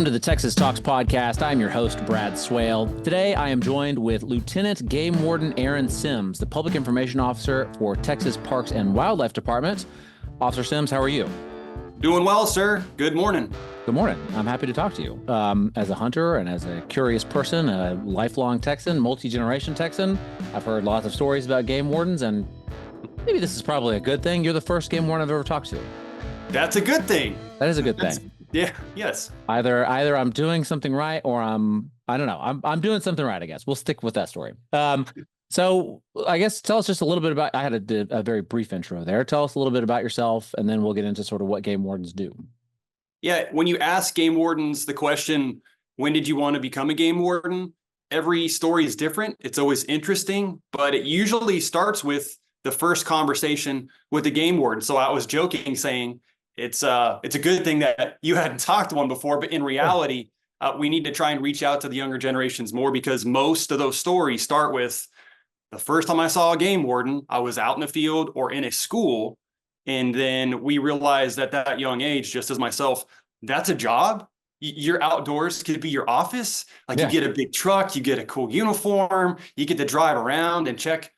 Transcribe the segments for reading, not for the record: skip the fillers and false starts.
Welcome to the Texas Talks podcast. I'm your host, Brad Swale. Today, I am joined with Lieutenant Game Warden Aaron Sims, the Public Information Officer for Texas Parks and Wildlife Department. Officer Sims, how are you? Doing well, sir. Good morning. Good morning. I'm happy to talk to you. As a hunter and as a curious person, a lifelong Texan, multi-generation Texan, I've heard lots of stories about game wardens, and maybe this is probably a good thing. You're the first game warden I've ever talked to. That's a good thing. That is a good thing. Yeah. Yes. Either I'm doing something right, or I don't know. I'm doing something right, I guess. We'll stick with that story. So I guess tell us just a little bit about, I had a very brief intro there. Tell us a little bit about yourself, and then we'll get into sort of what game wardens do. Yeah. When you ask game wardens the question, when did you want to become a game warden? Every story is different. It's always interesting, but it usually starts with the first conversation with the game warden. So I was joking saying, it's a good thing that you hadn't talked to one before, but in reality, we need to try and reach out to the younger generations more, because most of those stories start with the first time I saw a game warden, I was out in the field or in a school. And then we realized at that young age, just as myself, that's a job. Your outdoors could be your office. You get a big truck, you get a cool uniform, you get to drive around and check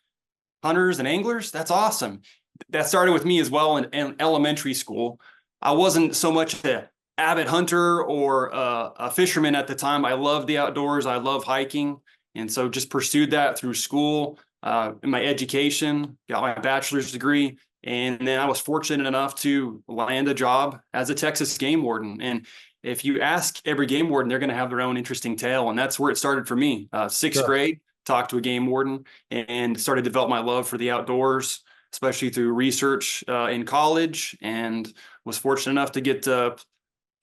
hunters and anglers. That's awesome. That started with me as well in elementary school. I wasn't so much an avid hunter or a fisherman at the time. I loved the outdoors. I love hiking. And so just pursued that through school, in my education, got my bachelor's degree. And then I was fortunate enough to land a job as a Texas game warden. And if you ask every game warden, they're going to have their own interesting tale. And that's where it started for me. Sixth grade, talked to a game warden and started to develop my love for the outdoors, especially through research in college, and was fortunate enough to get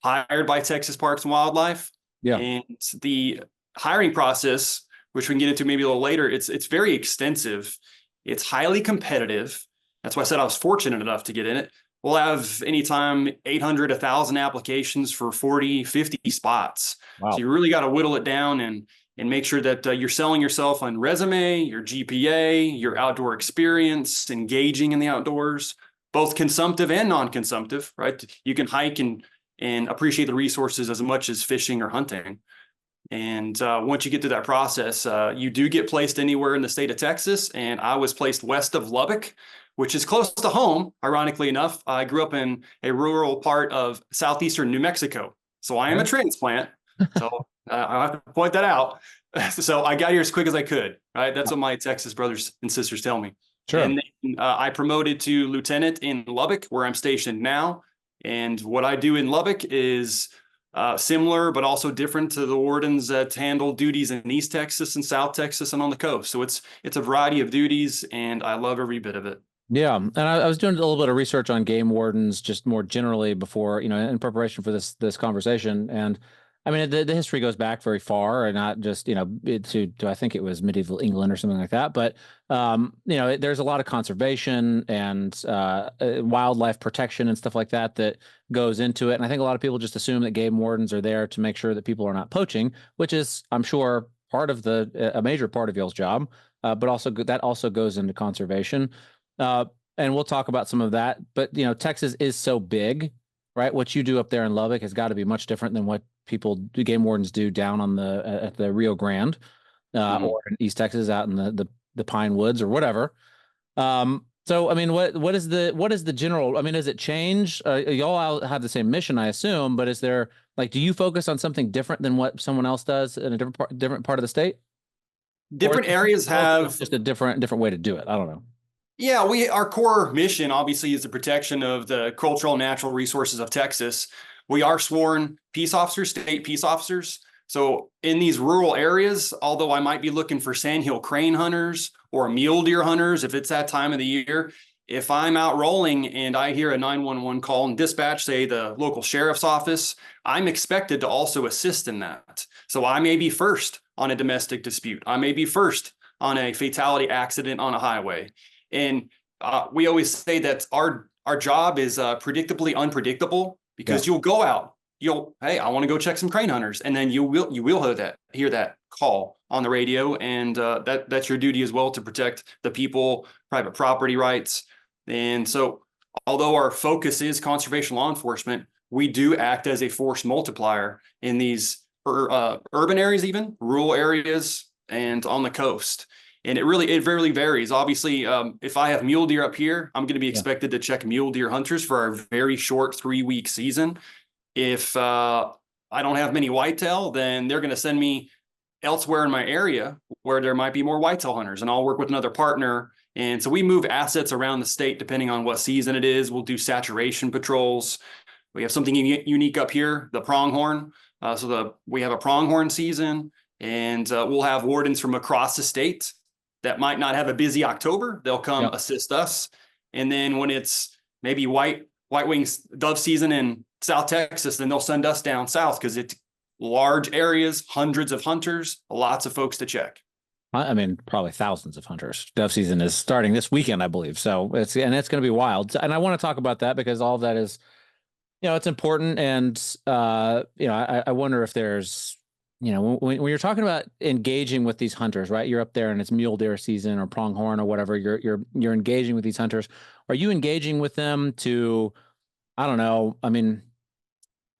hired by Texas Parks and Wildlife. Yeah. And the hiring process, which we can get into maybe a little later, it's very extensive. It's highly competitive. That's why I said I was fortunate enough to get in it. We'll have anytime 800, 1,000 applications for 40, 50 spots. Wow. So you really got to whittle it down and make sure that you're selling yourself on resume, your GPA, your outdoor experience, engaging in the outdoors, both consumptive and non-consumptive, right? You can hike and appreciate the resources as much as fishing or hunting. And once you get through that process, you do get placed anywhere in the state of Texas. And I was placed west of Lubbock, which is close to home, ironically enough. I grew up in a rural part of southeastern New Mexico. So I am a transplant. So I have to point that out. So I got here as quick as I could, right? That's what my Texas brothers and sisters tell me. Sure. And then I promoted to lieutenant in Lubbock, where I'm stationed now. And what I do in Lubbock is similar, but also different to the wardens that handle duties in East Texas and South Texas and on the coast. So it's a variety of duties, and I love every bit of it. Yeah. And I was doing a little bit of research on game wardens just more generally before, in preparation for this conversation. And I mean, the history goes back very far, and not just, to I think it was medieval England or something like that. But, there's a lot of conservation and wildlife protection and stuff like that goes into it. And I think a lot of people just assume that game wardens are there to make sure that people are not poaching, which is, I'm sure, a major part of y'all's job. But also that also goes into conservation. And we'll talk about some of that. But, Texas is so big, right? What you do up there in Lubbock has got to be much different than what game wardens do down at the Rio Grande, or in East Texas out in the Pine Woods or whatever. So, I mean, what is the general, I mean, does it change? Y'all have the same mission, I assume, but is there, do you focus on something different than what someone else does in a different part of the state? Different areas have just a different way to do it. I don't know. Yeah, our core mission obviously is the protection of the cultural and natural resources of Texas. We are sworn peace officers, state peace officers. So in these rural areas, although I might be looking for sandhill crane hunters or mule deer hunters, if it's that time of the year, if I'm out rolling and I hear a 911 call and dispatch, say the local sheriff's office, I'm expected to also assist in that. So I may be first on a domestic dispute. I may be first on a fatality accident on a highway. And we always say that our job is predictably unpredictable, because you'll go out, hey, I want to go check some crane hunters, and then you will hear that call on the radio, and that's your duty as well, to protect the people, private property rights. And so, although our focus is conservation law enforcement, we do act as a force multiplier in these urban areas, even rural areas, and on the coast. And it really varies. Obviously, if I have mule deer up here, I'm going to be Yeah. expected to check mule deer hunters for our very short 3-week season. If I don't have many whitetail, then they're going to send me elsewhere in my area where there might be more whitetail hunters, and I'll work with another partner. And so we move assets around the state depending on what season it is. We'll do saturation patrols. We have something unique up here, the pronghorn. We have a pronghorn season, and we'll have wardens from across the state that might not have a busy October. They'll come assist us. And then when it's maybe white wings dove season in South Texas, then they'll send us down south because it's large areas, hundreds of hunters, lots of folks to check. I mean, probably thousands of hunters. Dove season is starting this weekend, I believe. So it's going to be wild. And I want to talk about that because all of that is, it's important. And, I wonder if there's, when you're talking about engaging with these hunters, right? You're up there and it's mule deer season or pronghorn or whatever. You're engaging with these hunters. Are you engaging with them to, I don't know. I mean,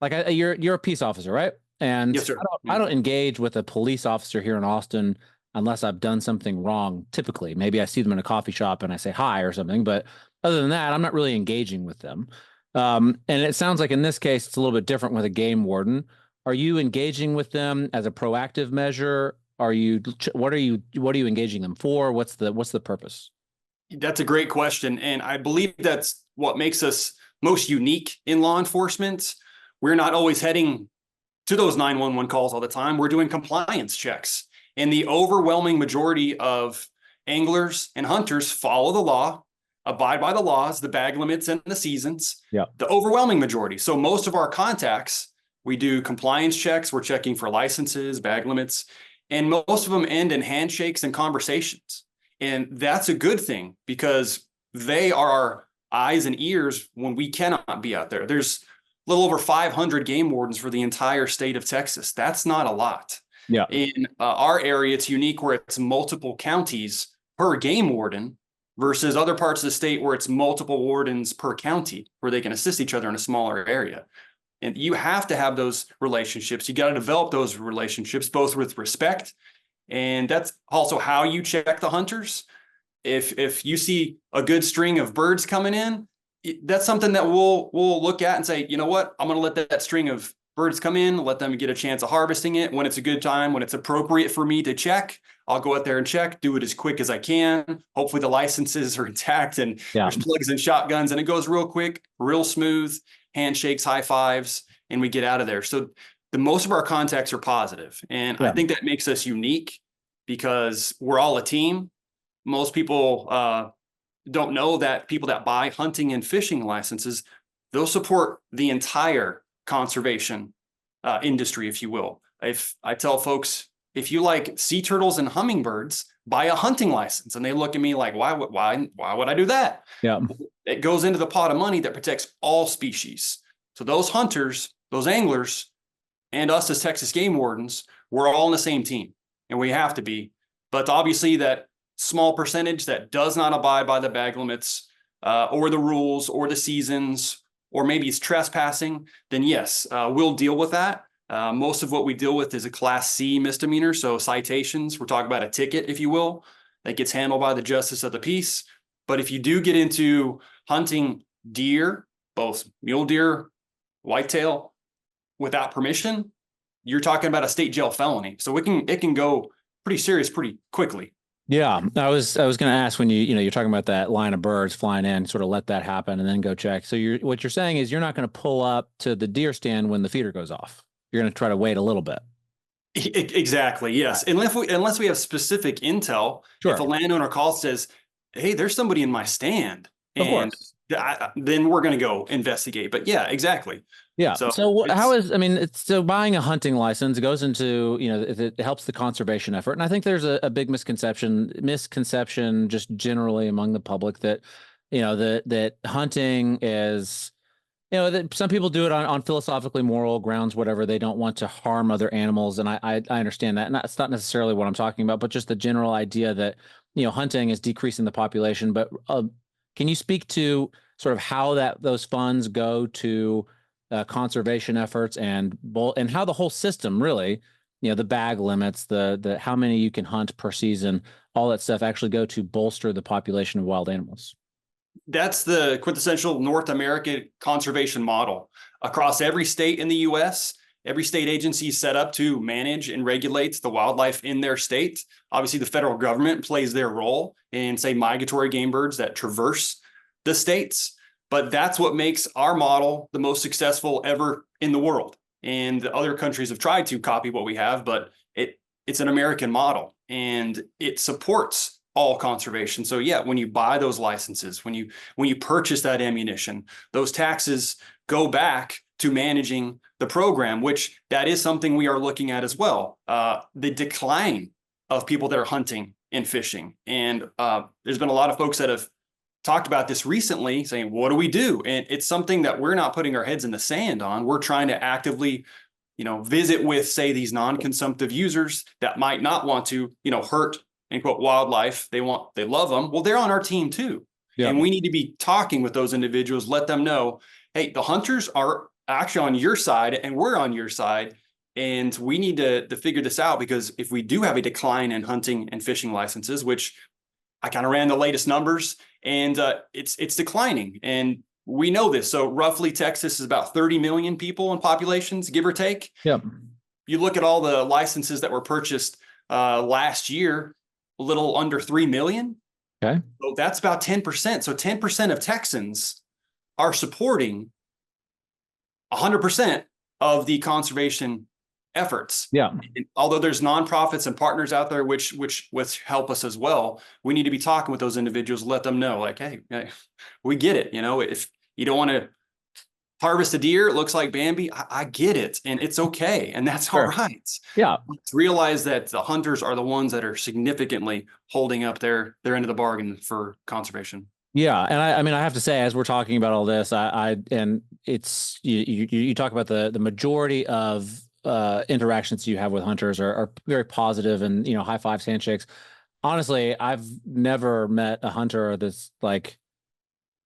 like you're a peace officer, right? And yes, sir. I don't engage with a police officer here in Austin unless I've done something wrong. Typically, maybe I see them in a coffee shop and I say hi or something. But other than that, I'm not really engaging with them. And it sounds like in this case, it's a little bit different with a game warden. Are you engaging with them as a proactive measure? What are you engaging them for? What's the purpose? That's a great question. And I believe that's what makes us most unique in law enforcement. We're not always heading to those 911 calls all the time. We're doing compliance checks. And the overwhelming majority of anglers and hunters follow the law, abide by the laws, the bag limits, and the seasons. Yeah. The overwhelming majority. So most of our contacts, we do compliance checks. We're checking for licenses, bag limits, and most of them end in handshakes and conversations. And that's a good thing because they are our eyes and ears when we cannot be out there. There's a little over 500 game wardens for the entire state of Texas. That's not a lot. Yeah. In our area, it's unique where it's multiple counties per game warden versus other parts of the state where it's multiple wardens per county where they can assist each other in a smaller area. And you have to have those relationships. You got to develop those relationships, both with respect. And that's also how you check the hunters. If you see a good string of birds coming in, that's something that we'll look at and say, you know what, I'm going to let that string of birds come in, let them get a chance of harvesting it. When it's a good time, when it's appropriate for me to check, I'll go out there and check, do it as quick as I can. Hopefully the licenses are intact and there's plugs and shotguns, and it goes real quick, real smooth, handshakes, high fives, and we get out of there. So the most of our contacts are positive. And I think that makes us unique because we're all a team. Most people don't know that people that buy hunting and fishing licenses, they'll support the entire conservation industry, if you will. If I tell folks, if you like sea turtles and hummingbirds, buy a hunting license, and they look at me like, why would I do that? Yeah, it goes into the pot of money that protects all species. So those hunters, those anglers, and us as Texas game wardens, we're all on the same team, and we have to be. But obviously, that small percentage that does not abide by the bag limits or the rules or the seasons, or maybe it's trespassing, then yes, we'll deal with that. Most of what we deal with is a Class C misdemeanor, so citations. We're talking about a ticket, if you will, that gets handled by the justice of the peace. But if you do get into hunting deer, both mule deer, whitetail, without permission, you're talking about a state jail felony. So it can go pretty serious pretty quickly. Yeah, I was going to ask when you're talking about that line of birds flying in, sort of let that happen and then go check. So what you're saying is you're not going to pull up to the deer stand when the feeder goes off. You're going to try to wait a little bit. Exactly. Yes. Unless we have specific intel. Sure. If a landowner calls, says, "Hey, there's somebody in my stand," of course, then we're going to go investigate. But yeah, exactly. Yeah. So how is, I mean, so buying a hunting license goes into, it helps the conservation effort. And I think there's a big misconception just generally among the public that, that hunting is, that some people do it on philosophically moral grounds, whatever. They don't want to harm other animals. And I understand that. And that's not necessarily what I'm talking about, but just the general idea that, hunting is decreasing the population. But can you speak to sort of how those funds go to conservation efforts and how the whole system really, the bag limits, the how many you can hunt per season, all that stuff actually go to bolster the population of wild animals. That's the quintessential North American conservation model. Across every state in the US, every state agency is set up to manage and regulate the wildlife in their state. Obviously, the federal government plays their role in, say, migratory game birds that traverse the states. But that's what makes our model the most successful ever in the world. And other countries have tried to copy what we have, but it's an American model and it supports all conservation. So yeah, when you buy those licenses, when you purchase that ammunition, those taxes go back to managing the program, which that is something we are looking at as well. The decline of people that are hunting and fishing. And there's been a lot of folks that have talked about this recently saying, what do we do? And it's something that we're not putting our heads in the sand on. We're trying to actively, visit with, say, these non-consumptive users that might not want to, hurt and quote wildlife. They love them. Well, they're on our team too. Yeah. And we need to be talking with those individuals, let them know, hey, the hunters are actually on your side and we're on your side. And we need to figure this out, because if we do have a decline in hunting and fishing licenses, which I kind of ran the latest numbers, and it's declining. And we know this. So roughly Texas is about 30 million people in populations, give or take. Yep. You look at all the licenses that were purchased last year, a little under 3 million. Okay. So that's about 10%. So 10% of Texans are supporting 100% of the conservation efforts. Yeah. And although there's nonprofits and partners out there which help us as well, we need to be talking with those individuals, let them know, like, hey, we get it. If you don't want to harvest a deer, it looks like Bambi, I get it, and it's okay, and that's all right. Yeah. Let's realize that the hunters are the ones that are significantly holding up their end of the bargain for conservation. Yeah, and I mean, I have to say, as we're talking about all this, and it's you talk about the majority of interactions you have with hunters are very positive and high fives, handshakes. Honestly, I've never met a hunter that's like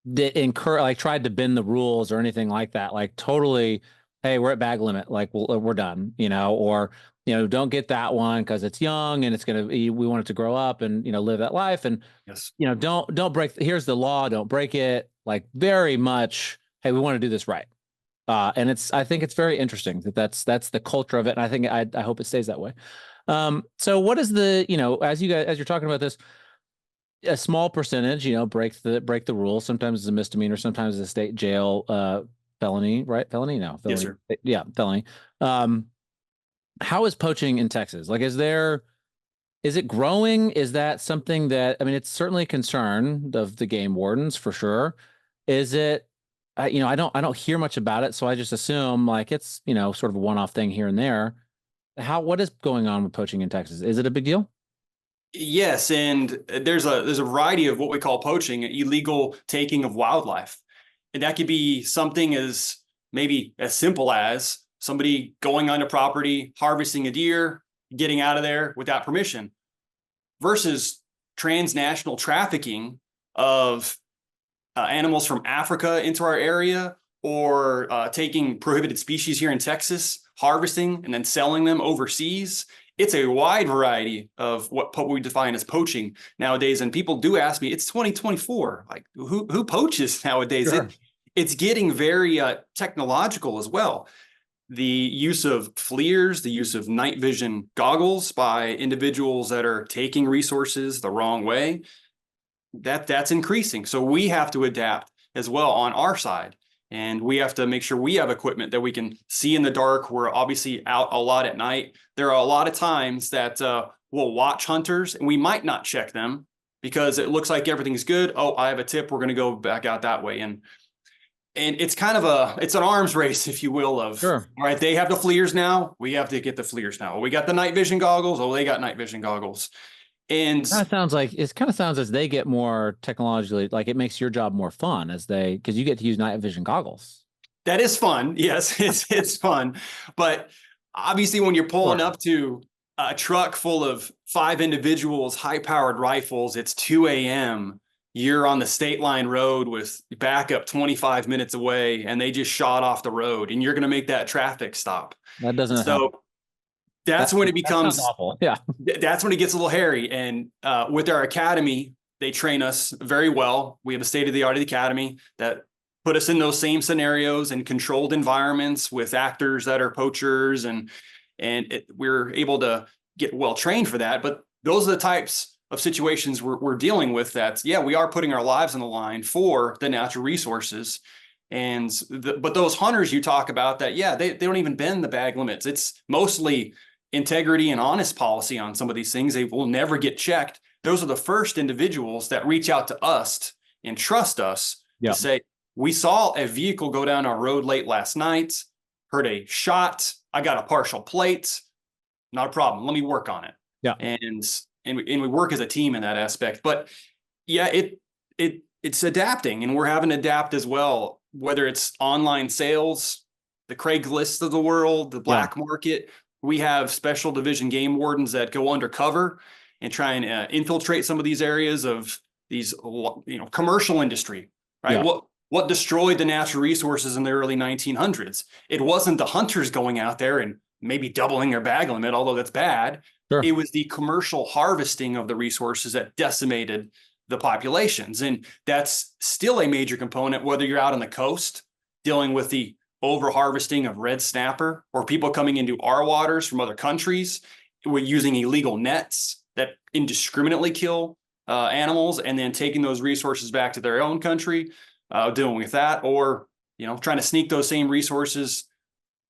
tried to bend the rules or anything like that. Like totally, hey, we're at bag limit, like we're done, or don't get that one because it's young and we want it to grow up and live that life, and yes, don't break. Here's the law, don't break it. Like very much, hey, we want to do this right. And I think it's very interesting that's the culture of it. And I think I hope it stays that way. So what is as you're talking about this, a small percentage, break the rules. Sometimes it's a misdemeanor, sometimes it's a state jail, felony, right? Felony? No, felony. Yes, sir. Yeah, felony. How is poaching in Texas? Like, is it growing? Is that something that, I mean, it's certainly a concern of the game wardens for sure. Is it, I don't hear much about it. So I just assume like it's, sort of a one-off thing here and there. What is going on with poaching in Texas? Is it a big deal? Yes, and there's a variety of what we call poaching, illegal taking of wildlife. And that could be something as maybe as simple as somebody going onto property, harvesting a deer, getting out of there without permission, versus transnational trafficking of animals from Africa into our area, or taking prohibited species here in Texas, harvesting and then selling them overseas. It's a wide variety of what we define as poaching nowadays. And people do ask me, it's 2024. Like who poaches nowadays? Sure. It's getting very technological as well. The use of FLIRs, the use of night vision goggles by individuals that are taking resources the wrong way, that's increasing. So we have to adapt as well on our side. And we have to make sure we have equipment that we can see in the dark. We're obviously out a lot at night. There are a lot of times that we'll watch hunters and we might not check them because it looks like everything's good. Oh, I have a tip. We're going to go back out that way. And it's kind of it's an arms race, if you will, of, sure. All right, they have the FLIRs now. We have to get the FLIRs now. We got the night vision goggles. Oh, they got night vision goggles. And it kind of sounds as they get more technologically, like it makes your job more fun because you get to use night vision goggles. That is fun. Yes, it's fun. But obviously when you're pulling up to a truck full of 5 individuals, high powered rifles, it's 2 a.m. you're on the state line road with backup 25 minutes away and they just shot off the road and you're going to make that traffic stop. That doesn't happen. So that's when it That sounds becomes awful. Yeah. That's when it gets a little hairy. And with our academy, they train us very well. We have a state-of-the-art academy that put us in those same scenarios and controlled environments with actors that are poachers, and we're able to get well trained for that. But those are the types of situations we're dealing with. That, yeah, we are putting our lives on the line for the natural resources. And but those hunters you talk about, that, yeah, they don't even bend the bag limits. It's mostly integrity and honest policy on some of these things. They will never get checked. Those are the first individuals that reach out to us and trust us to say, we saw a vehicle go down our road late last night, heard a shot. I got a partial plate. Not a problem. Let me work on it. Yeah. And we work as a team in that aspect. But yeah, it's adapting, and we're having to adapt as well, whether it's online sales, the Craigslist of the world, the black market. We have special division game wardens that go undercover and try and infiltrate some of these areas of these, commercial industry, right? Yeah. What destroyed the natural resources in the early 1900s? It wasn't the hunters going out there and maybe doubling their bag limit, although that's bad. Sure. It was the commercial harvesting of the resources that decimated the populations. And that's still a major component, whether you're out on the coast dealing with the over harvesting of red snapper, or people coming into our waters from other countries. We're using illegal nets that indiscriminately kill animals, and then taking those resources back to their own country, dealing with that, or trying to sneak those same resources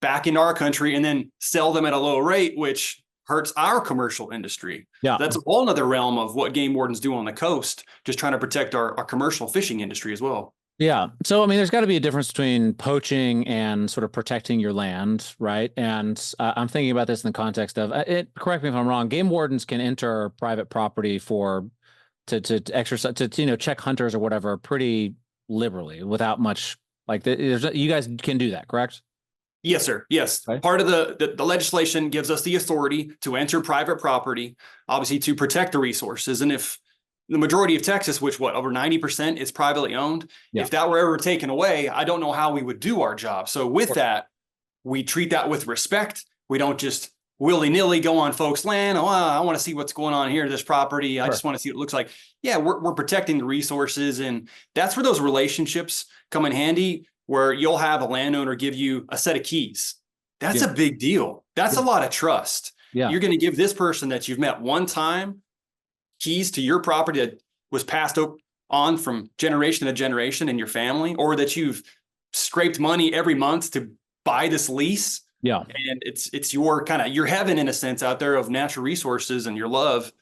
back into our country and then sell them at a low rate, which hurts our commercial industry. Yeah, that's a whole nother realm of what game wardens do on the coast, just trying to protect our commercial fishing industry as well. Yeah. So, I mean, there's got to be a difference between poaching and sort of protecting your land, right? And I'm thinking about this in the context of it. Correct me if I'm wrong. Game wardens can enter private property to exercise, to check hunters or whatever pretty liberally, without much, like, you guys can do that, correct? Yes, sir. Yes. Right. Part of the legislation gives us the authority to enter private property, obviously to protect the resources. And if the majority of Texas, which over 90% is privately owned, if that were ever taken away, I don't know how we would do our job. So with that, we treat that with respect. We don't just willy-nilly go on folks' land. Oh, I want to see what's going on here, this property. I just want to see what it looks like. Yeah, we're protecting the resources. And that's where those relationships come in handy, where you'll have a landowner give you a set of keys. That's a big deal. That's a lot of trust. Yeah. You're going to give this person that you've met one time keys to your property that was passed on from generation to generation in your family, or that you've scraped money every month to buy this lease. Yeah. And it's your your heaven, in a sense, out there of natural resources and your love.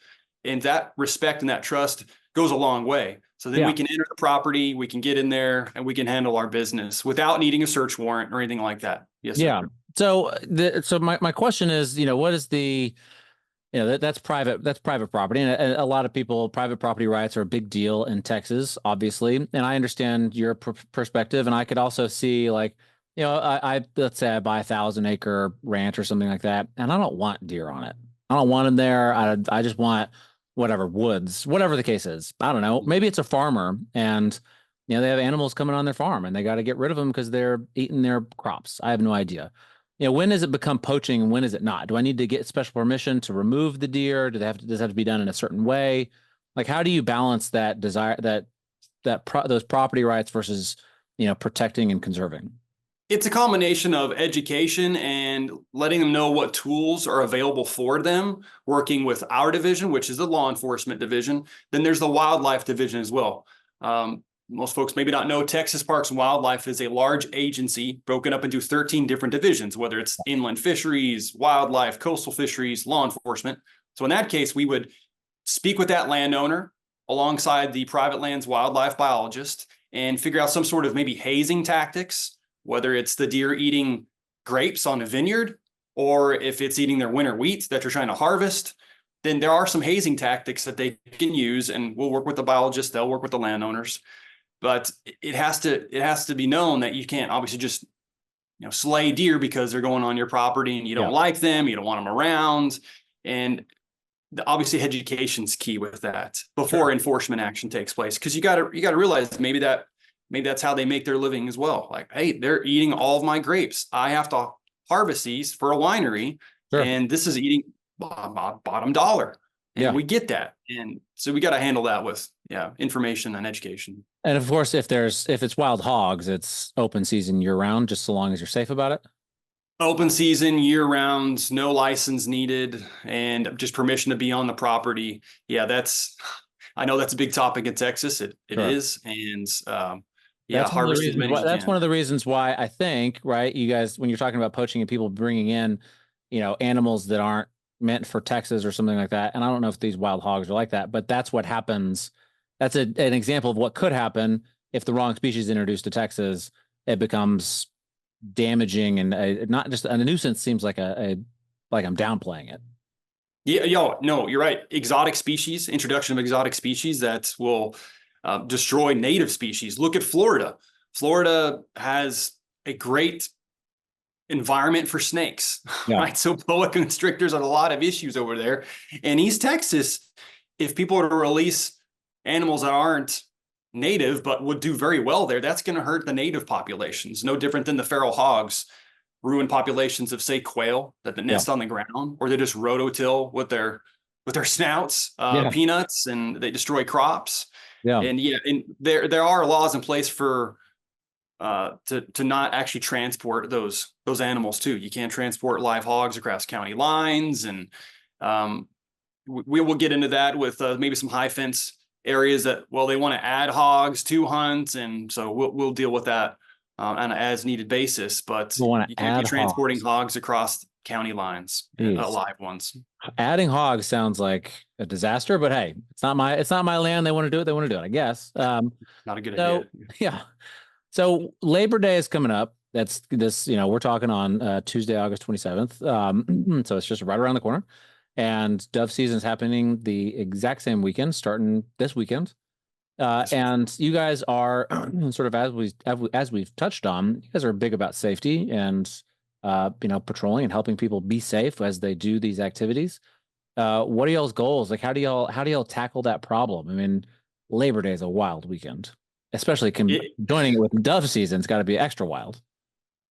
And that respect and that trust goes a long way. So then we can enter the property, we can get in there, and we can handle our business without needing a search warrant or anything like that. Yes, sir. Yeah. So my question is, what is the, that's private property, and a lot of people, private property rights are a big deal in Texas, obviously. And I understand your perspective, and I could also see, like, I let's say I buy a 1,000-acre ranch or something like that, and I don't want deer on it. I don't want them there. I just want whatever woods, whatever the case is. I don't know. Maybe it's a farmer, and they have animals coming on their farm, and they got to get rid of them because they're eating their crops. I have no idea. When does it become poaching and when is it not? Do I need to get special permission to remove the deer? Does it have to be done in a certain way? Like, how do you balance that desire, those property rights versus, protecting and conserving? It's a combination of education and letting them know what tools are available for them, working with our division, which is the law enforcement division. Then there's the wildlife division as well. Most folks maybe not know Texas Parks and Wildlife is a large agency broken up into 13 different divisions, whether it's inland fisheries, wildlife, coastal fisheries, law enforcement. So in that case, we would speak with that landowner alongside the private lands wildlife biologist and figure out some sort of maybe hazing tactics, whether it's the deer eating grapes on a vineyard, or if it's eating their winter wheat that you're trying to harvest. Then there are some hazing tactics that they can use, and we'll work with the biologist, they'll work with the landowners. But it has to be known that you can't obviously just slay deer because they're going on your property and you don't like them, you don't want them around. And obviously education's key with that before enforcement action takes place. Cause you gotta realize maybe that's how they make their living as well. Like, hey, they're eating all of my grapes. I have to harvest these for a winery, Sure. and this is eating bottom dollar. And Yeah. we get that. And so we got to handle that with, information and education. And of course, if it's wild hogs, it's open season year round, just so long as you're safe about it. Open season, year round, no license needed, and just permission to be on the property. Yeah, I know that's a big topic in Texas. It Sure. is. And That's one of the harvest as reasons many as why you that's one can. of the reasons why I think, right, you guys, when you're talking about poaching and people bringing in, animals that aren't meant for Texas or something like that. And I don't know if these wild hogs are like that, but that's what happens. That's an example of what could happen if the wrong species is introduced to Texas. It becomes damaging and not just a nuisance. Seems like like I'm downplaying it. Yeah, no, you're right. Introduction of exotic species that will destroy native species. Look at Florida. Florida has a great environment for snakes, Yeah. right? So boa constrictors are a lot of issues over there. In East Texas, if people were to release animals that aren't native but would do very well there, that's going to hurt the native populations. No different than the feral hogs ruin populations of, say, quail that Yeah. nest on the ground, or they just rototill with their snouts, Yeah. peanuts, and they destroy crops. Yeah. And there are laws in place for to not actually transport those animals too. You can't transport live hogs across county lines, and we will get into that with maybe some high fence areas that, well, they want to add hogs to hunt, and so we'll deal with that on an as needed basis. But We want you to can't be add transporting hogs. hogs across county lines, Jeez. live ones. Adding hogs sounds like a disaster, but hey, it's not my land. They want to do it. They want to do it, I guess. Not a good idea. So yeah. So Labor Day is coming up. That's this, we're talking on Tuesday, August 27th. So it's just right around the corner. And dove season is happening the exact same weekend, starting this weekend. And you guys are sort of as we've touched on, you guys are big about safety and patrolling and helping people be safe as they do these activities. What are y'all's goals? Like, how do y'all tackle that problem? I mean, Labor Day is a wild weekend, especially It, joining it with dove season. It's got to be extra wild.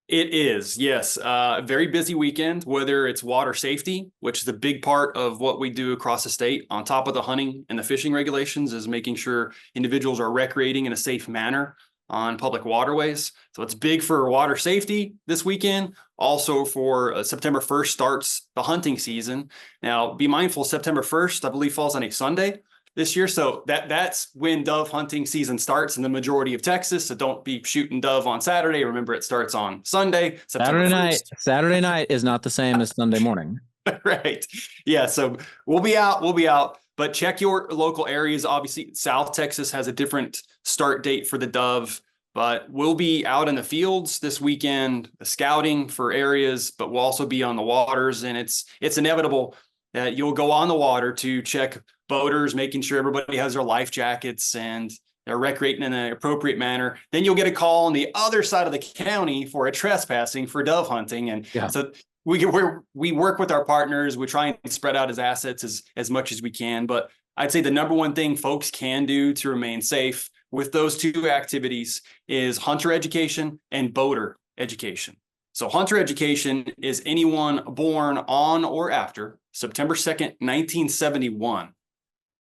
It is, yes. Very busy weekend, whether it's water safety, which is a big part of what we do across the state, on top of the hunting and the fishing regulations, is making sure individuals are recreating in a safe manner on public waterways. So it's big for water safety this weekend. Also for September 1st starts the hunting season. Now, be mindful, September 1st, I believe, falls on a Sunday this year. So that's when dove hunting season starts in the majority of Texas. So don't be shooting dove on Saturday. Remember, it starts on Sunday, September Saturday night. 1st. Saturday night is not the same as Sunday morning. Right. Yeah. So we'll be out. We'll be out. But check your local areas. Obviously, South Texas has a different start date for the dove, but we'll be out in the fields this weekend, scouting for areas, but we'll also be on the waters. And it's inevitable that you'll go on the water to check boaters, making sure everybody has their life jackets and they're recreating in an appropriate manner. Then you'll get a call on the other side of the county for a trespassing for dove hunting. And Yeah. so we work with our partners. We try and spread out his assets as much as we can. But I'd say the number one thing folks can do to remain safe with those two activities is hunter education and boater education. So hunter education is anyone born on or after September 2nd, 1971.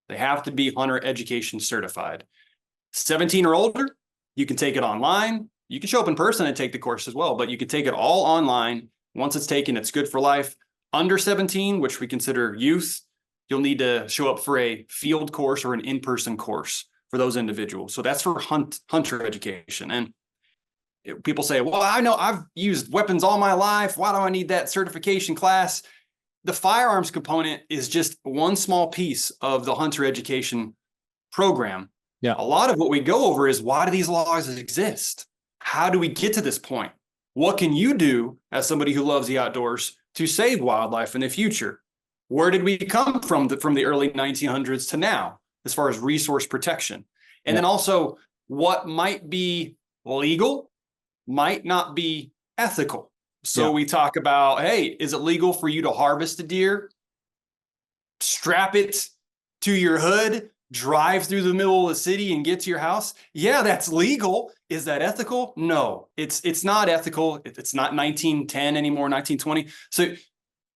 They have to be hunter education certified. 17 or older, you can take it online. You can show up in person and take the course as well, but you can take it all online. Once it's taken, it's good for life. Under 17, which we consider youth, you'll need to show up for a field course or an in-person course for those individuals. So that's for hunter education. And people say, well, I know I've used weapons all my life. Why do I need that certification class? The firearms component is just one small piece of the hunter education program. Yeah. A lot of what we go over is, why do these laws exist? How do we get to this point? What can you do as somebody who loves the outdoors to save wildlife in the future? Where did we come from the early 1900s to now, as far as resource protection? And then also, what might be legal might not be ethical. So we talk about, hey, is it legal for you to harvest a deer strap it to your hood, drive through the middle of the city and get to your house. Yeah, that's legal. Is that ethical? No, it's not ethical. It's not 1910 anymore, 1920. So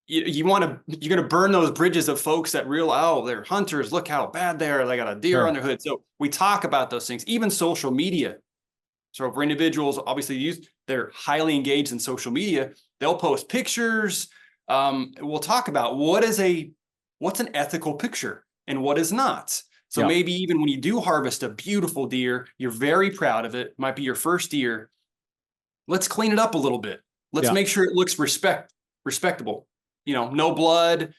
you're going to burn those bridges of folks that oh, they're hunters. Look how bad they are. They got a deer on their hood. So we talk about those things, even social media. So for individuals, obviously they're highly engaged in social media. They'll post pictures. We'll talk about what's an ethical picture and what is not. So maybe even when you do harvest a beautiful deer, you're very proud of it, might be your first deer. Let's clean it up a little bit. Let's make sure it looks respectable. No blood,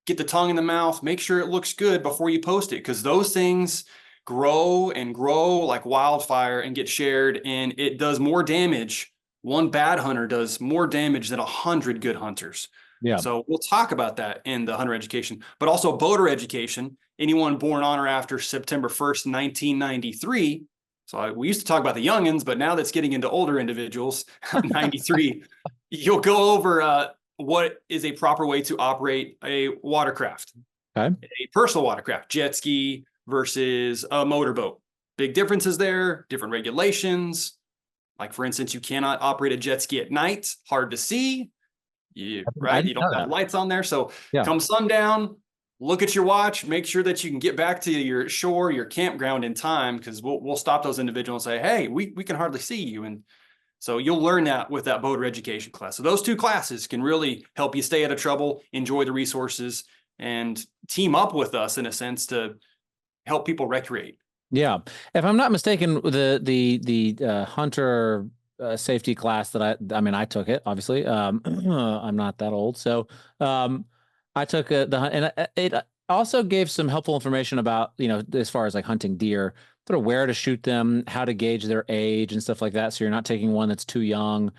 get the tongue in the mouth, make sure it looks good before you post it, because those things grow and grow like wildfire and get shared, and it does more damage. One bad hunter does more damage than 100 good hunters. Yeah. So we'll talk about that in the hunter education, but also boater education. Anyone born on or after September 1st, 1993. So we used to talk about the youngins, but now that's getting into older individuals, 93. You'll go over what is a proper way to operate a watercraft, a personal watercraft, jet ski versus a motorboat. Big differences there, different regulations. Like, for instance, you cannot operate a jet ski at night, hard to see. You don't have lights on there. So come sundown, look at your watch, make sure that you can get back to your shore, your campground in time, because we'll stop those individuals and say, hey, we can hardly see you. And so you'll learn that with that boater education class. So those two classes can really help you stay out of trouble, enjoy the resources, and team up with us in a sense to help people recreate. Yeah. If I'm not mistaken, the hunter safety class that I took it, obviously. I'm not that old. So I took it also gave some helpful information about, as far as like hunting deer, sort of where to shoot them, how to gauge their age and stuff like that. So you're not taking one that's too young,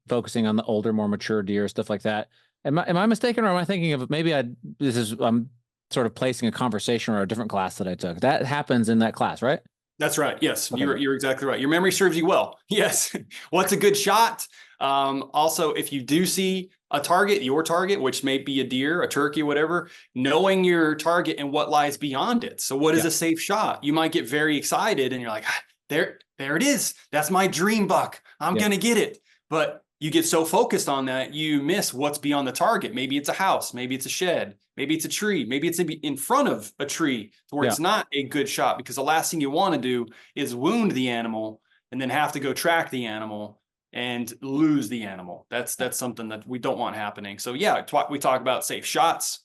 focusing on the older, more mature deer, stuff like that. Am I mistaken, or am I thinking of maybe I'm sort of placing a conversation or a different class that I took? That happens in that class, right? That's right. Yes, okay. You're exactly right. Your memory serves you well. Yes. What's a good shot? Also, if you do see a target, your target, which may be a deer, a turkey, whatever, knowing your target and what lies beyond it. So what is a safe shot? You might get very excited and you're like, there it is. That's my dream buck. I'm going to get it. But you get so focused on that, you miss what's beyond the target. Maybe it's a house. Maybe it's a shed. Maybe it's a tree. Maybe it's in front of a tree where it's not a good shot, because the last thing you want to do is wound the animal and then have to go track the animal and lose the animal. That's something that we don't want happening. So we talk about safe shots,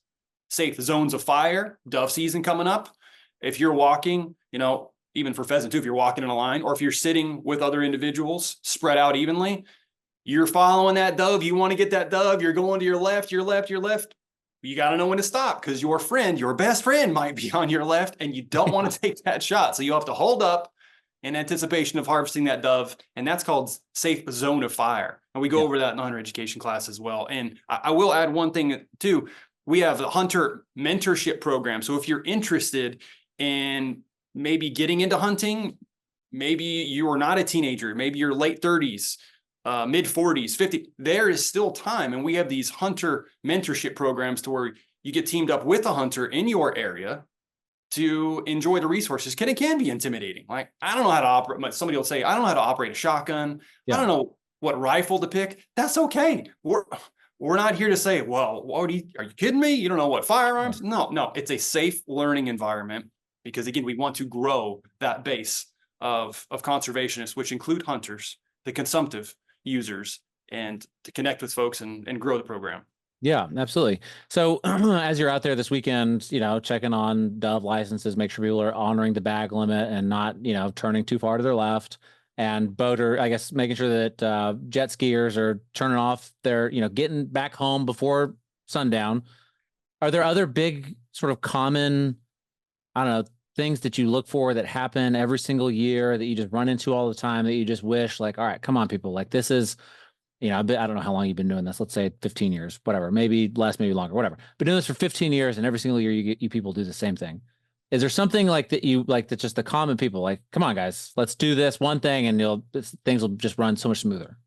safe zones of fire, dove season coming up. If you're walking, even for pheasant too, if you're walking in a line, or if you're sitting with other individuals spread out evenly, you're following that dove. You want to get that dove. You're going to your left. You got to know when to stop, because your best friend might be on your left and you don't want to take that shot. So you have to hold up in anticipation of harvesting that dove. And that's called safe zone of fire. And we go over that in the hunter education class as well. And I will add one thing too. We have a hunter mentorship program. So if you're interested in maybe getting into hunting, maybe you are not a teenager, maybe you're late 30s, mid 40s, 50, there is still time. And we have these hunter mentorship programs to where you get teamed up with a hunter in your area to enjoy the resources. It can be intimidating. Like, I don't know how to operate. Somebody will say, I don't know how to operate a shotgun. I don't know what rifle to pick. That's okay. We're not here to say, well, are you kidding me? You don't know what firearms? No, it's a safe learning environment, because again, we want to grow that base of conservationists, which include hunters, the consumptive users, and to connect with folks and grow the program. Yeah, absolutely. So as you're out there this weekend, checking on dove licenses, make sure people are honoring the bag limit and not, turning too far to their left. And boater, I guess, making sure that jet skiers are turning off their, getting back home before sundown. Are there other big sort of common, I don't know, things that you look for that happen every single year that you just run into all the time that you just wish, like, all right, come on, people, like, this is, I don't know how long you've been doing this. Let's say 15 years, whatever, maybe less, maybe longer, whatever. Been doing this for 15 years, and every single year you people do the same thing. Is there something like that you like that's just the common people, like, come on, guys, let's do this one thing, and things will just run so much smoother?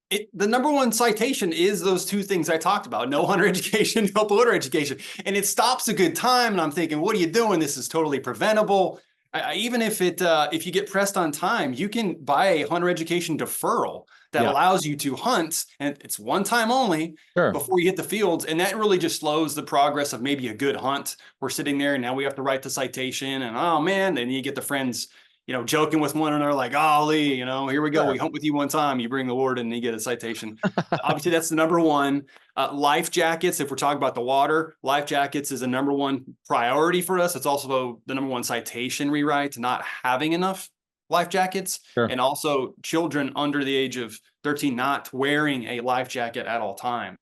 The number one citation is those two things I talked about: no hunter education, no boater education. And it stops a good time. And I'm thinking, what are you doing? This is totally preventable. Even if if you get pressed on time, you can buy a hunter education deferral that allows you to hunt, and it's one time only before you hit the fields. And that really just slows the progress of maybe a good hunt. We're sitting there and now we have to write the citation, and oh man, then you get the friends, joking with one another like, golly, here we go. We hunt with you one time. You bring the warden and you get a citation. Obviously, that's the number one. Life jackets, if we're talking about the water, life jackets is a number one priority for us. It's also the number one citation rewrite, not having enough life jackets. And also children under the age of 13 not wearing a life jacket at all times,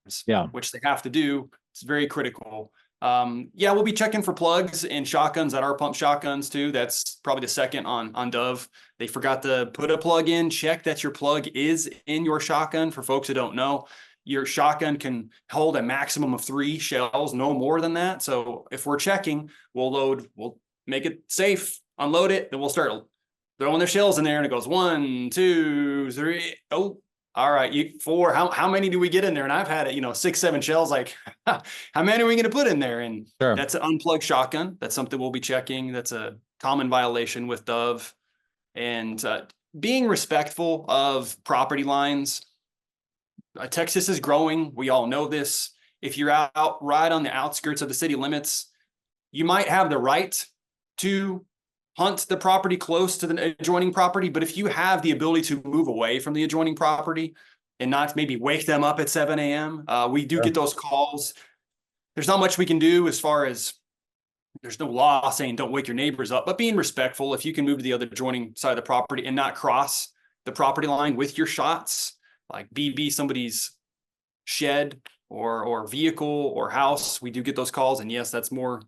which they have to do. It's very critical. We'll be checking for plugs and shotguns at our pump shotguns too. That's probably the second on Dove. They forgot to put a plug in. Check that your plug is in your shotgun. For folks who don't know, your shotgun can hold a maximum of 3 shells, no more than that. So if we're checking, we'll make it safe, unload it, then we'll start throwing their shells in there, and it goes 1, 2, 3. Oh, all right, 4. How many do we get in there? And I've had it, 6, 7 shells. Like, how many are we going to put in there? And that's an unplugged shotgun. That's something we'll be checking. That's a common violation with Dove. And being respectful of property lines. Texas is growing. We all know this. If you're out right on the outskirts of the city limits, you might have the right to hunt the property close to the adjoining property. But if you have the ability to move away from the adjoining property and not maybe wake them up at 7 a.m., we do get those calls. There's not much we can do as far as there's no law saying don't wake your neighbors up, but being respectful. If you can move to the other adjoining side of the property and not cross the property line with your shots, like BB somebody's shed or vehicle or house, we do get those calls. And yes, that's more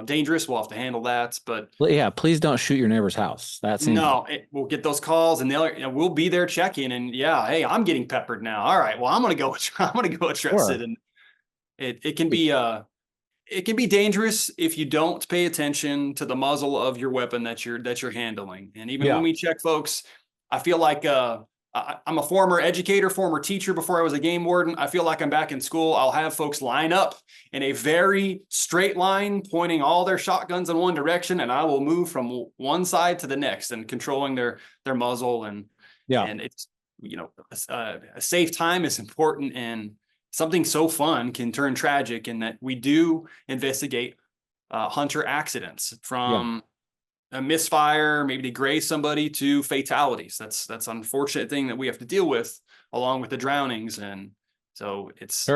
dangerous. We'll have to handle that. But please don't shoot your neighbor's house. We'll get those calls, and we'll be there checking. And hey, I'm getting peppered now. All right, well, I'm gonna go address it. And it can be dangerous if you don't pay attention to the muzzle of your weapon that you're handling. And even when we check folks, I feel like I'm a former educator, former teacher before I was a game warden. I feel like I'm back in school. I'll have folks line up in a very straight line, pointing all their shotguns in one direction, and I will move from one side to the next and controlling their muzzle. And it's, a safe time is important, and something so fun can turn tragic in that we do investigate hunter accidents from a misfire, maybe to graze somebody, to fatalities. That's an unfortunate thing that we have to deal with, along with the drownings. And so it's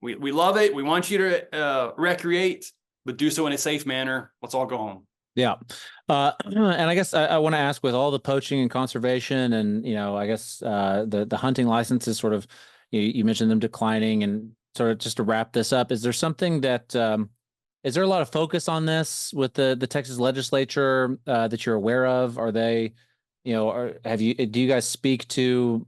we love it. We want you to recreate, but do so in a safe manner. Let's all go home. And I guess I want to ask, with all the poaching and conservation, and I guess the hunting licenses sort of, you mentioned them declining, and sort of just to wrap this up, is there something that is there a lot of focus on this with the Texas legislature that you're aware of? Are they, do you guys speak to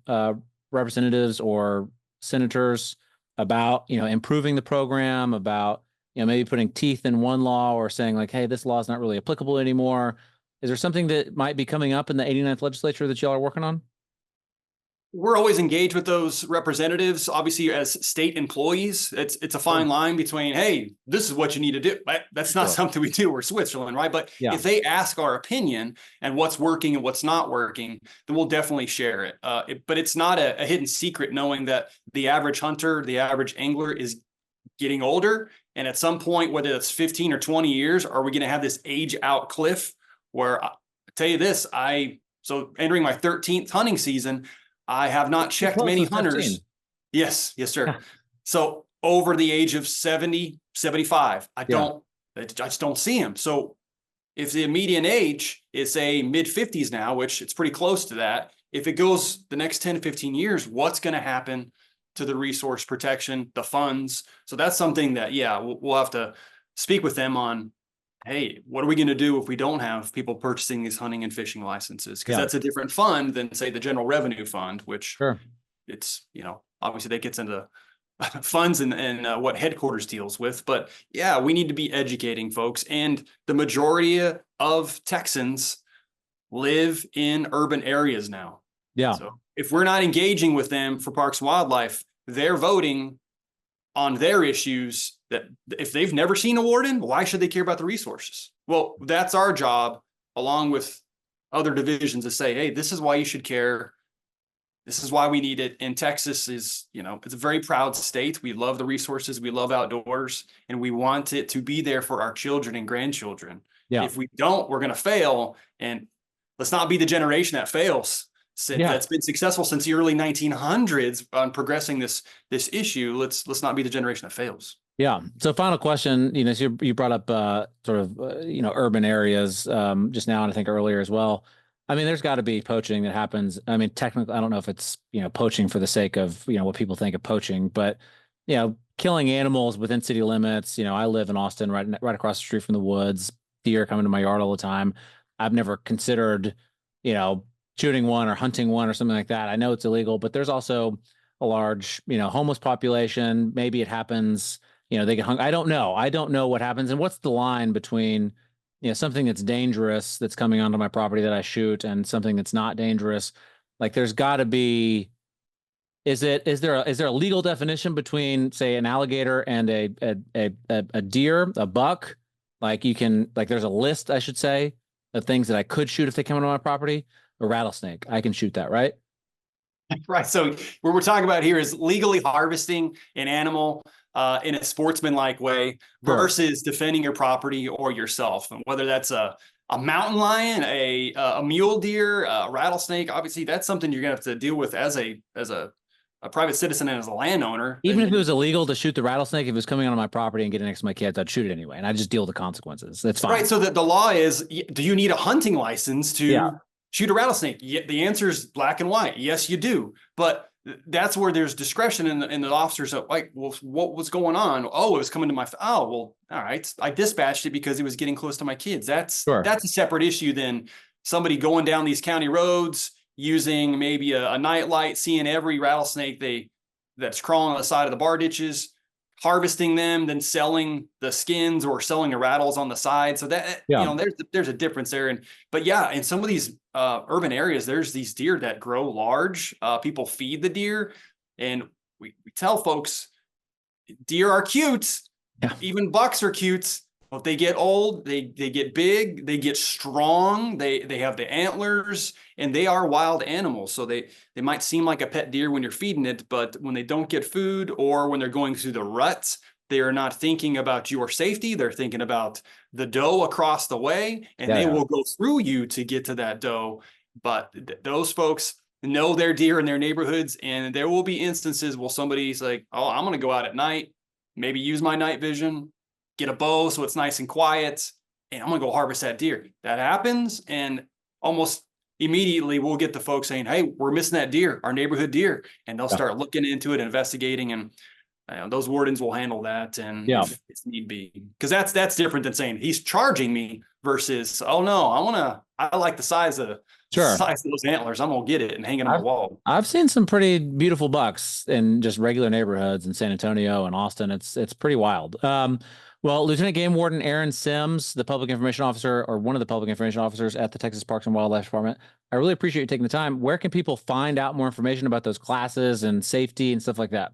representatives or senators about, improving the program, about, maybe putting teeth in one law, or saying like, hey, this law is not really applicable anymore? Is there something that might be coming up in the 89th legislature that y'all are working on? We're always engaged with those representatives. Obviously, as state employees, it's a fine line between, hey, this is what you need to do. That's not something we do. We're Switzerland, right? But if they ask our opinion and what's working and what's not working, then we'll definitely share it. But it's not a hidden secret, knowing that the average hunter, the average angler is getting older. And at some point, whether it's 15 or 20 years, are we going to have this age out cliff where, I tell you this, so entering my 13th hunting season, I have not checked many hunters. Yes, sir. So over the age of 70, 75, I just don't see them. So if the median age is, say, mid 50s now, which it's pretty close to that, if it goes the next 10 to 15 years, what's going to happen to the resource protection, the funds? So that's something that, we'll have to speak with them on. Hey, what are we going to do if we don't have people purchasing these hunting and fishing licenses? Because that's a different fund than, say, the general revenue fund, which it's, obviously that gets into funds and what headquarters deals with. But we need to be educating folks. And the majority of Texans live in urban areas now. Yeah. So if we're not engaging with them for Parks and Wildlife, they're voting on their issues that if they've never seen a warden, why should they care about the resources? Well, that's our job, along with other divisions, to say, hey, this is why you should care. This is why we need it. And Texas is, it's a very proud state. We love the resources. We love outdoors, and we want it to be there for our children and grandchildren. Yeah. If we don't, we're going to fail. And let's not be the generation that fails. That's been successful since the early 1900s on progressing this issue. Let's not be the generation that fails. Yeah. So final question, so you brought up sort of urban areas just now, and I think earlier as well. I mean, there's got to be poaching that happens. I mean, technically, I don't know if it's poaching for the sake of what people think of poaching, but killing animals within city limits. I live in Austin, right across the street from the woods. Deer come into my yard all the time. I've never considered shooting one or hunting one or something like that. I know it's illegal, but there's also a large, homeless population. Maybe it happens, they get hung. I don't know. I don't know what happens. And what's the line between, something that's dangerous that's coming onto my property that I shoot and something that's not dangerous? Like there's got to be, is there a legal definition between, say, an alligator and a deer, a buck? Like there's a list, I should say, of things that I could shoot if they come onto my property. A rattlesnake, I can shoot that, right? Right. So what we're talking about here is legally harvesting an animal in a sportsmanlike way versus defending your property or yourself. And whether that's a mountain lion, a mule deer, a rattlesnake, obviously that's something you're gonna have to deal with as a private citizen and as a landowner. Even if it was illegal to shoot the rattlesnake, if it was coming onto my property and getting next to my kids, I'd shoot it anyway, and I just deal with the consequences. That's fine. Right. So the law is: do you need a hunting license to shoot a rattlesnake? The answer is black and white. Yes, you do. But that's where there's discretion in the officers are like, well, what was going on? Oh, it was coming to my, oh, well, all right. I dispatched it because it was getting close to my kids. That's a separate issue than somebody going down these county roads using maybe a nightlight, seeing every rattlesnake that's crawling on the side of the bar ditches, harvesting them, then selling the skins or selling the rattles on the side. So that, there's a difference there. But in some of these urban areas, there's these deer that grow large. People feed the deer, and we tell folks deer are cute. Yeah. Even bucks are cute. If they get old, they get big, they get strong, they have the antlers, and they are wild animals. So they might seem like a pet deer when you're feeding it, but when they don't get food or when they're going through the ruts, they are not thinking about your safety. They're thinking about the doe across the way, and they will go through you to get to that doe. But those folks know their deer in their neighborhoods, and there will be instances where somebody's like, oh, I'm going to go out at night, maybe use my night vision, get a bow so it's nice and quiet, and I'm going to go harvest that deer. That happens, and almost immediately we'll get the folks saying, hey, we're missing that deer, our neighborhood deer, and they'll start looking into it, investigating, and those wardens will handle that, and if it's need be, because that's different than saying he's charging me versus, oh no, I like the size of those antlers, I'm gonna get it and hang it on the wall. I've seen some pretty beautiful bucks in just regular neighborhoods in San Antonio and Austin. It's pretty wild. Well, Lieutenant Game Warden Aaron Sims, the public information officer, or one of the public information officers at the Texas Parks and Wildlife Department, I really appreciate you taking the time. Where can people find out more information about those classes and safety and stuff like that?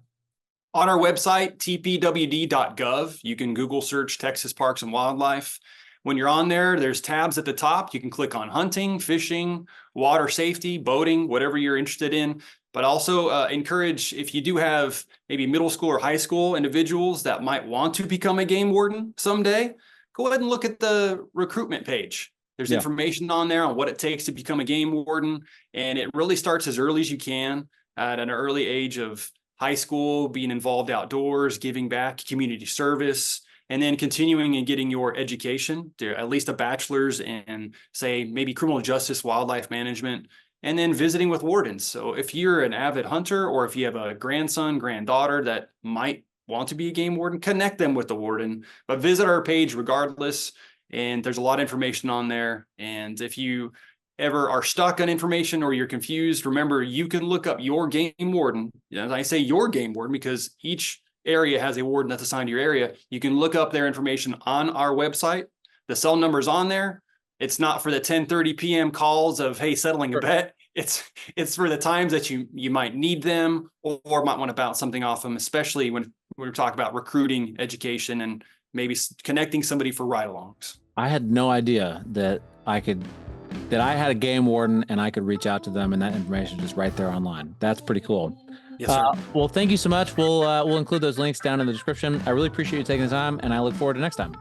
On our website, tpwd.gov, you can Google search Texas Parks and Wildlife. When you're on there, there's tabs at the top. You can click on hunting, fishing, water safety, boating, whatever you're interested in. But also encourage, if you do have maybe middle school or high school individuals that might want to become a game warden someday, go ahead and look at the recruitment page. There's information on there on what it takes to become a game warden. And it really starts as early as you can at an early age of high school, being involved outdoors, giving back, community service, and then continuing and getting your education to at least a bachelor's in, say, maybe criminal justice, wildlife management, and then visiting with wardens. So if you're an avid hunter or if you have a grandson, granddaughter that might want to be a game warden, connect them with the warden, but visit our page regardless. And there's a lot of information on there. And if you ever are stuck on information or you're confused, remember, you can look up your game warden. I say your game warden because each area has a warden that's assigned to your area. You can look up their information on our website. The cell number's on there. It's not for the 10:30 p.m. calls of, hey, settling a bet. it's for the times that you might need them or might want to bounce something off them, especially when we're talking about recruiting, education, and maybe connecting somebody for ride-alongs. I had no idea that I had a game warden and I could reach out to them, and that information is right there online. That's pretty cool. Yes, sir. Well, thank you so much. We'll include those links down in the description. I really appreciate you taking the time, and I look forward to next time.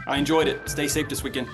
I enjoyed it. Stay safe this weekend.